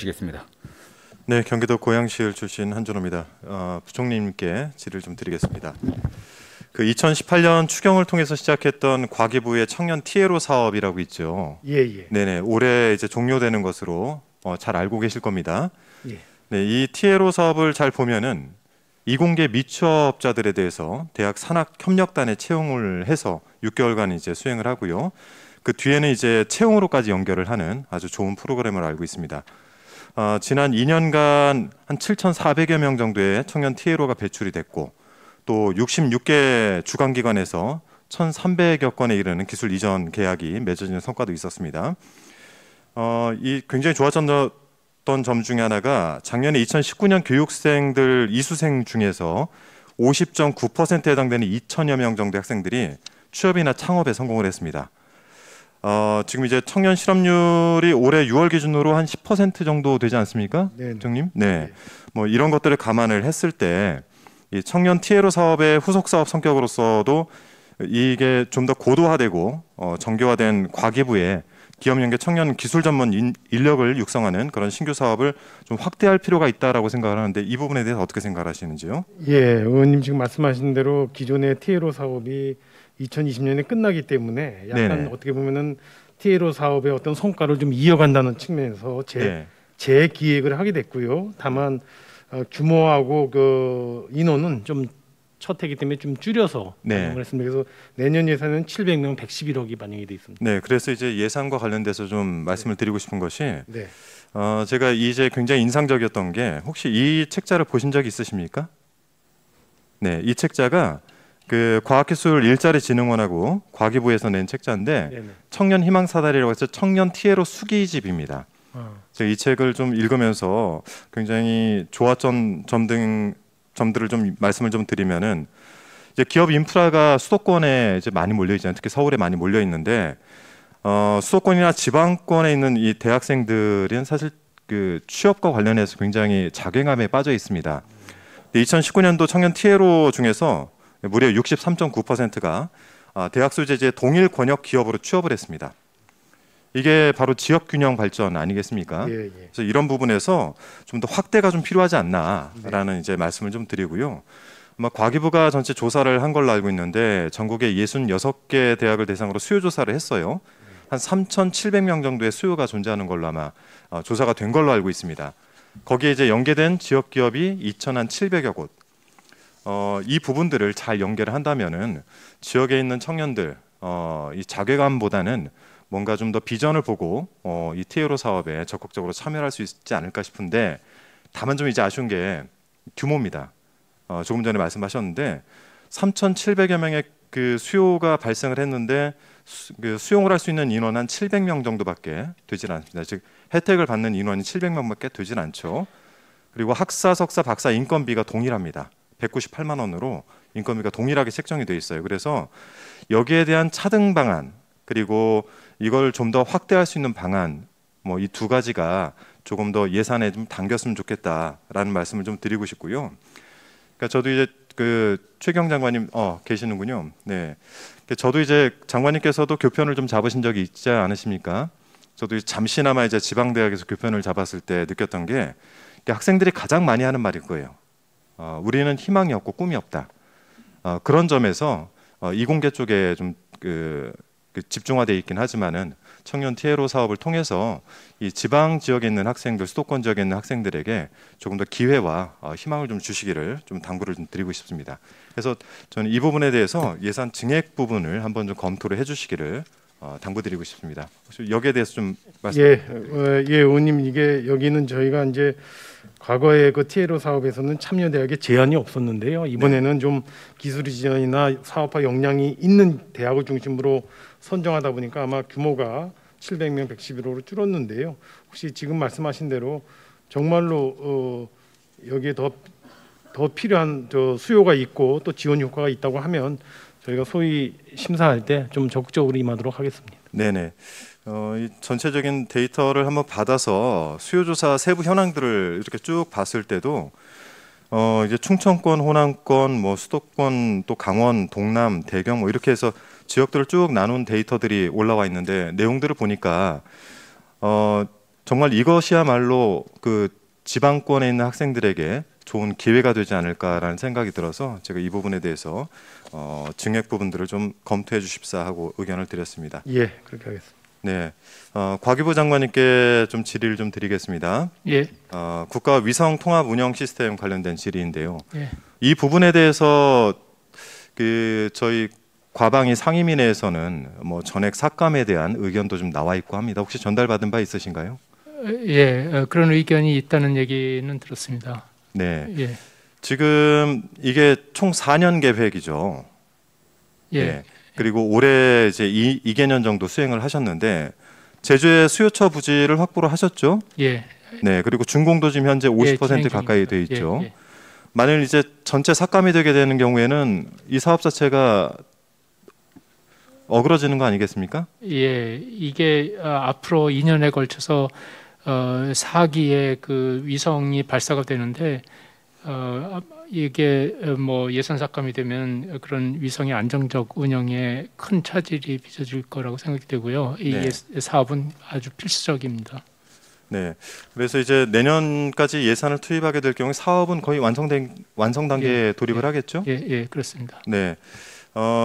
주시겠습니다. 네, 경기도 고양시을 출신 한준호입니다. 부총님께 질의를 좀 드리겠습니다. 그 2018년 추경을 통해서 시작했던 과기부의 청년 TLO 사업이라고 있죠. 예. 네네, 올해 이제 종료되는 것으로 잘 알고 계실 겁니다. 예. 네, 이 TLO 사업을 잘 보면은 이공계 미취업자들에 대해서 대학 산학협력단에 채용을 해서 6개월간 이제 수행을 하고요. 그 뒤에는 이제 채용으로까지 연결을 하는 아주 좋은 프로그램을 알고 있습니다. 지난 2년간 한 7,400여 명 정도의 청년 TLO가 배출이 됐고 또 66개 주관기관에서 1,300여 건에 이르는 기술 이전 계약이 맺어지는 성과도 있었습니다. 이 굉장히 좋았던 점 중에 하나가 작년에 2019년 교육생들 이수생 중에서 50.9%에 해당되는 2천여 명 정도의 학생들이 취업이나 창업에 성공을 했습니다. 지금 이제 청년 실업률이 올해 6월 기준으로 한 10% 정도 되지 않습니까, 부총님? 네. 뭐 이런 것들을 감안을 했을 때 이 청년 TLO 사업의 후속 사업 성격으로서도 이게 좀 더 고도화되고 정교화된 과기부의 기업연계 청년 기술 전문 인력을 육성하는 그런 신규 사업을 좀 확대할 필요가 있다라고 생각을 하는데 이 부분에 대해서 어떻게 생각하시는지요? 예, 의원님 지금 말씀하신 대로 기존의 TLO 사업이 2020년에 끝나기 때문에 약간 네네. 어떻게 보면은 TLO 사업의 어떤 성과를 좀 이어간다는 측면에서 재기획을 하게 됐고요. 다만 규모하고 그 인원은 좀 첫 해기 때문에 좀 줄여서 반영을 했습니다. 그래서 내년 예산은 700명 111억이 반영이 돼 있습니다. 네, 그래서 이제 예산과 관련돼서 좀 말씀을 드리고 싶은 것이 제가 이제 굉장히 인상적이었던 게 혹시 이 책자를 보신 적이 있으십니까? 네, 이 책자가 그 과학기술 일자리진흥원하고 과기부에서 낸 책자인데 청년 희망사다리라고 해서 청년 TLO 수기집입니다. 제가 이 책을 좀 읽으면서 굉장히 좋았던 점들을 좀 말씀을 좀 드리면은 이제 기업 인프라가 수도권에 이제 많이 몰려 있잖아요. 특히 서울에 많이 몰려 있는데 수도권이나 지방권에 있는 이 대학생들은 사실 그 취업과 관련해서 굉장히 자괴감에 빠져 있습니다. 2019년도 청년 TLO 중에서 무려 63.9%가 대학 소재지의 동일 권역 기업으로 취업을 했습니다. 이게 바로 지역 균형 발전 아니겠습니까? 그래서 이런 부분에서 좀 더 확대가 좀 필요하지 않나라는 이제 말씀을 좀 드리고요. 아마 과기부가 전체 조사를 한 걸로 알고 있는데 전국의 66개 대학을 대상으로 수요 조사를 했어요. 한 3,700명 정도의 수요가 존재하는 걸로 아마 조사가 된 걸로 알고 있습니다. 거기에 이제 연계된 지역 기업이 2,700여 곳. 이 부분들을 잘 연계를 한다면은 지역에 있는 청년들 이 자괴감보다는 뭔가 좀 더 비전을 보고 이 TLO 사업에 적극적으로 참여할 수 있지 않을까 싶은데 다만 좀 이제 아쉬운 게 규모입니다. 조금 전에 말씀하셨는데 3,700여 명의 그 수요가 발생을 했는데 그 수용을 할 수 있는 인원 한 700명 정도밖에 되질 않습니다. 즉 혜택을 받는 인원이 700명밖에 되질 않죠. 그리고 학사, 석사, 박사 인건비가 동일합니다. 198만 원으로 인건비가 동일하게 책정이 돼 있어요. 그래서 여기에 대한 차등 방안 그리고 이걸 좀 더 확대할 수 있는 방안 뭐 이 두 가지가 조금 더 예산에 좀 당겼으면 좋겠다라는 말씀을 좀 드리고 싶고요. 그러니까 저도 이제 그 최경 장관님 계시는군요. 네, 저도 이제 장관님께서도 교편을 좀 잡으신 적이 있지 않으십니까? 저도 잠시나마 이제 지방대학에서 교편을 잡았을 때 느꼈던 게 학생들이 가장 많이 하는 말일 거예요. 우리는 희망이 없고 꿈이 없다. 그런 점에서 이공계 쪽에 좀 집중화되어 있긴 하지만은 청년 TLO 사업을 통해서 이 지방 지역에 있는 학생들, 수도권 지역에 있는 학생들에게 조금 더 기회와 희망을 좀 주시기를 좀 당부를 좀 드리고 싶습니다. 그래서 저는 이 부분에 대해서 예산 증액 부분을 한번 좀 검토를 해주시기를 당부드리고 싶습니다. 혹시 여기에 대해서 좀 말씀. 의원님 이게 여기는 저희가 이제 과거에 그 TLO 사업에서는 참여 대학에 제한이 없었는데요. 이번에는 좀 기술 지원이나 사업화 역량이 있는 대학을 중심으로 선정하다 보니까 아마 규모가 700명 111호로 줄었는데요. 혹시 지금 말씀하신 대로 정말로 여기에 더 필요한 수요가 있고 또 지원 효과가 있다고 하면 저희가 소위 심사할 때 좀 적극적으로 임하도록 하겠습니다. 네네. 이 전체적인 데이터를 한번 받아서 수요조사 세부 현황들을 이렇게 쭉 봤을 때도 이제 충청권, 호남권, 뭐 수도권, 또 강원, 동남, 대경 뭐 이렇게 해서 지역들을 쭉 나눈 데이터들이 올라와 있는데 내용들을 보니까 정말 이것이야말로 그 지방권에 있는 학생들에게 좋은 기회가 되지 않을까라는 생각이 들어서 제가 이 부분에 대해서 증액 부분들을 좀 검토해 주십사 하고 의견을 드렸습니다. 예, 그렇게 하겠습니다. 네, 과기부 장관님께 좀 질의를 좀 드리겠습니다. 예. 국가 위성 통합 운영 시스템 관련된 질의인데요. 예. 이 부분에 대해서 그 저희 과방위 상임위 내에서는 뭐 전액 삭감에 대한 의견도 좀 나와 있고 합니다. 혹시 전달받은 바 있으신가요? 예, 그런 의견이 있다는 얘기는 들었습니다. 네. 예. 지금 이게 총 4년 계획이죠. 예. 네. 그리고 올해 이제 2개년 정도 수행을 하셨는데 제주의 수요처 부지를 확보를 하셨죠? 예. 네. 그리고 준공도 지금 현재 50% 가까이 돼 있죠. 예. 만일 이제 전체 삭감이 되게 되는 경우에는 이 사업 자체가 어그러지는 거 아니겠습니까? 예. 이게 앞으로 2년에 걸쳐서 4기의 그 위성이 발사가 되는데 이게 뭐 예산 삭감이 되면 그런 위성의 안정적 운영에 큰 차질이 빚어질 거라고 생각이 되고요. 이 네. 사업은 아주 필수적입니다. 네. 그래서 이제 내년까지 예산을 투입하게 될 경우 사업은 거의 완성 단계에 돌입을 하겠죠? 예, 그렇습니다. 네.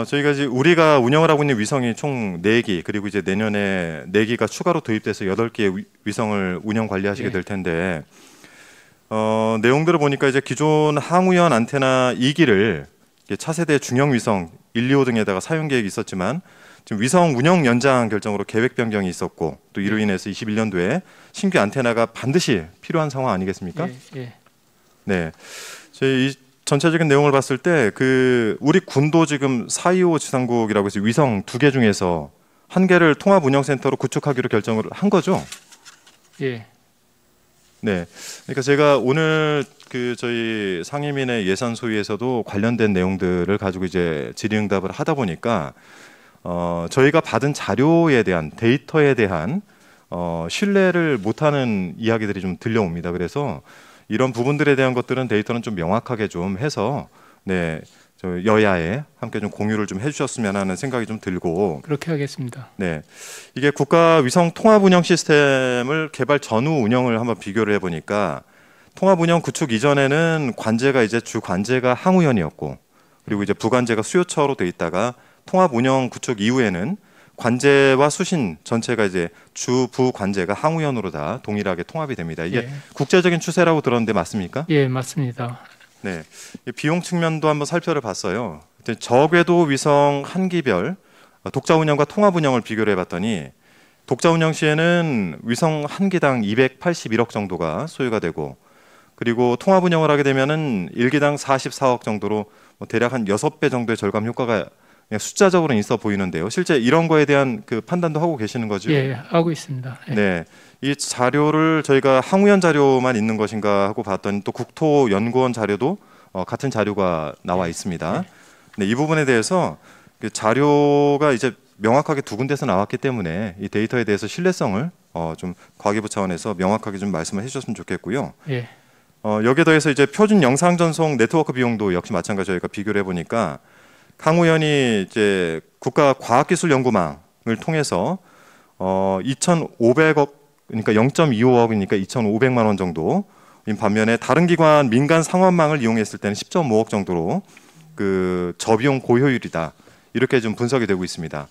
저희가 이제 우리가 운영을 하고 있는 위성이 총 4기 그리고 이제 내년에 4기가 추가로 도입돼서 8개의 위성을 운영 관리하시게 될 텐데 내용들을 보니까 이제 기존 항우연 안테나 2기를 차세대 중형 위성 1, 2호 등에다가 사용 계획이 있었지만 지금 위성 운영 연장 결정으로 계획 변경이 있었고 또 이로 인해서 21년도에 신규 안테나가 반드시 필요한 상황 아니겠습니까? 예. 네. 저희 이 전체적인 내용을 봤을 때 그 우리 군도 지금 425 지상국이라고 해서 위성 2개 중에서 1개를 통합 운영센터로 구축하기로 결정을 한 거죠. 예. 네. 그러니까 제가 오늘 그 저희 상임위의 예산 소위에서도 관련된 내용들을 가지고 이제 질의응답을 하다 보니까 저희가 받은 자료에 대한 데이터에 대한 신뢰를 못하는 이야기들이 좀 들려옵니다. 그래서 이런 부분들에 대한 것들은 데이터는 좀 명확하게 좀 해서 네, 저 여야에 함께 좀 공유를 좀 해주셨으면 하는 생각이 좀 들고 그렇게 하겠습니다. 네, 이게 국가 위성 통합 운영 시스템을 개발 전후 운영을 한번 비교를 해보니까 통합 운영 구축 이전에는 관제가 이제 주 관제가 항우연이었고 그리고 이제 부관제가 수요처로 돼 있다가 통합 운영 구축 이후에는 관제와 수신 전체가 이제 주 부관제가 항우연으로 다 동일하게 통합이 됩니다. 이게 국제적인 추세라고 들었는데 맞습니까? 예, 맞습니다. 네, 비용 측면도 한번 살펴를 봤어요. 저궤도 위성 한 기별 독자 운영과 통합 운영을 비교를 해봤더니 독자 운영 시에는 위성 한 기당 281억 정도가 소요가 되고 그리고 통합 운영을 하게 되면은 1기당 44억 정도로 대략 한 6배 정도의 절감 효과가 그냥 숫자적으로는 있어 보이는데요. 실제 이런 거에 대한 그 판단도 하고 계시는 거죠? 예, 하고 있습니다. 예. 네, 이 자료를 저희가 항우연 자료만 있는 것인가 하고 봤더니 또 국토연구원 자료도 같은 자료가 나와 있습니다. 네, 이 부분에 대해서 그 자료가 이제 명확하게 두 군데서 나왔기 때문에 이 데이터에 대해서 신뢰성을 좀 과기부 차원에서 명확하게 좀 말씀을 해주셨으면 좋겠고요. 예. 여기에 더해서 이제 표준 영상 전송 네트워크 비용도 역시 마찬가지 저희가 비교를 해보니까 항우연이 이제 국가과학기술연구망을 통해서 2,500억 그러니까 0.25억이니까 2,500만 원 정도. 반면에 다른 기관 민간 상업망을 이용했을 때는 10.5억 정도로 그 저비용 고효율이다 이렇게 좀 분석이 되고 있습니다.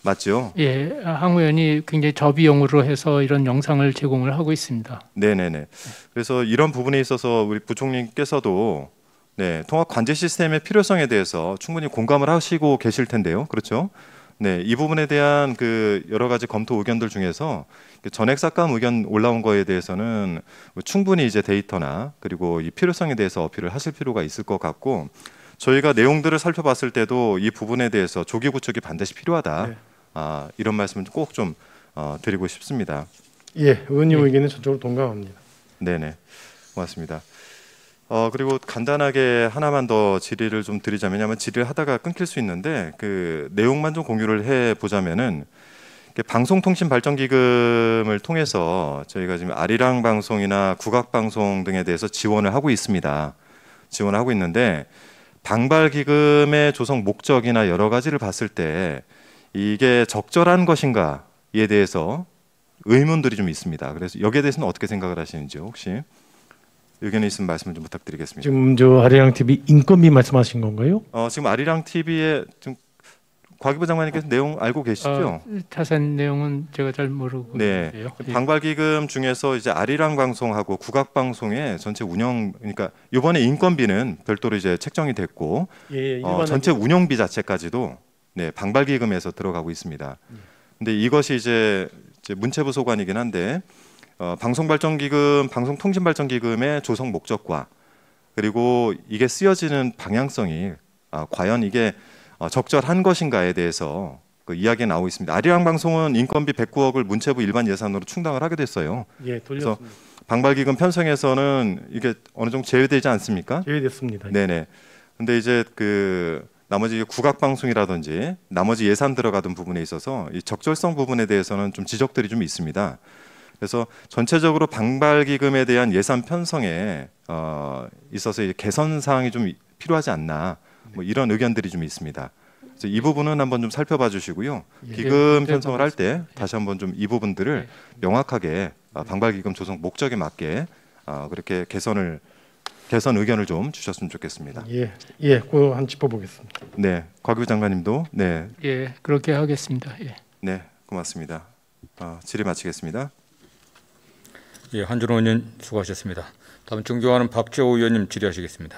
맞죠? 예, 항우연이 굉장히 저비용으로 해서 이런 영상을 제공을 하고 있습니다. 네네네. 그래서 이런 부분에 있어서 우리 부총리께서도 네, 통합 관제 시스템의 필요성에 대해서 충분히 공감을 하시고 계실 텐데요. 그렇죠? 네, 이 부분에 대한 그 여러 가지 검토 의견들 중에서 전액 삭감 의견 올라온 거에 대해서는 충분히 이제 데이터나 그리고 이 필요성에 대해서 어필을 하실 필요가 있을 것 같고 저희가 내용들을 살펴봤을 때도 이 부분에 대해서 조기 구축이 반드시 필요하다. 네. 이런 말씀을 꼭 좀 드리고 싶습니다. 예, 의원님 의견은 전적으로 동감합니다. 네네, 고맙습니다. 그리고 간단하게 하나만 더 질의를 좀 드리자면, 왜냐하면 질의를 하다가 끊길 수 있는데 그 내용만 좀 공유를 해 보자면은 방송통신발전기금을 통해서 저희가 지금 아리랑 방송이나 국악방송 등에 대해서 지원을 하고 있습니다. 지원을 하고 있는데 방발기금의 조성 목적이나 여러 가지를 봤을 때 이게 적절한 것인가에 대해서 의문들이 좀 있습니다. 그래서 여기에 대해서는 어떻게 생각을 하시는지 혹시 의견이 있으면 말씀을 좀 부탁드리겠습니다. 지금 저 아리랑 TV 인건비 말씀하신 건가요? 지금 아리랑 TV에 지금 곽이부 장관님께서 내용 알고 계시죠? 자세한 내용은 제가 잘 모르고 네. 있는데요. 예. 방발기금 중에서 이제 아리랑 방송하고 국악 방송의 전체 운영, 그러니까 이번에 인건비는 별도로 이제 책정이 됐고 전체 운영비 자체까지도 네, 방발기금에서 들어가고 있습니다. 근데 이것이 이제 문체부 소관이긴 한데 방송발전기금, 방송통신발전기금의 조성 목적과 그리고 이게 쓰여지는 방향성이 과연 이게 적절한 것인가에 대해서 그 이야기가 나오고 있습니다. 아리랑 방송은 인건비 109억을 문체부 일반 예산으로 충당을 하게 됐어요. 예, 돌렸습니다. 그래서 방발기금 편성에서는 이게 어느 정도 제외되지 않습니까? 제외됐습니다. 네네. 근데 이제 그 나머지 국악 방송이라든지 나머지 예산 들어가던 부분에 있어서 이 적절성 부분에 대해서는 좀 지적들이 좀 있습니다. 그래서 전체적으로 방발기금에 대한 예산 편성에 있어서 개선 사항이 좀 필요하지 않나. 뭐 이런 의견들이 좀 있습니다. 그래서 이 부분은 한번 좀 살펴봐 주시고요. 기금 편성을 할 때 다시 한번 좀 이 부분들을 명확하게 방발기금 조성 목적에 맞게 그렇게 개선 의견을 좀 주셨으면 좋겠습니다. 예, 그거 한 짚어보겠습니다. 네, 곽이부 장관님도 네, 예, 그렇게 하겠습니다. 예. 네, 고맙습니다. 질의 마치겠습니다. 예, 한준호 의원 수고하셨습니다. 다음 존경하는 박재호 의원님 질의하시겠습니다.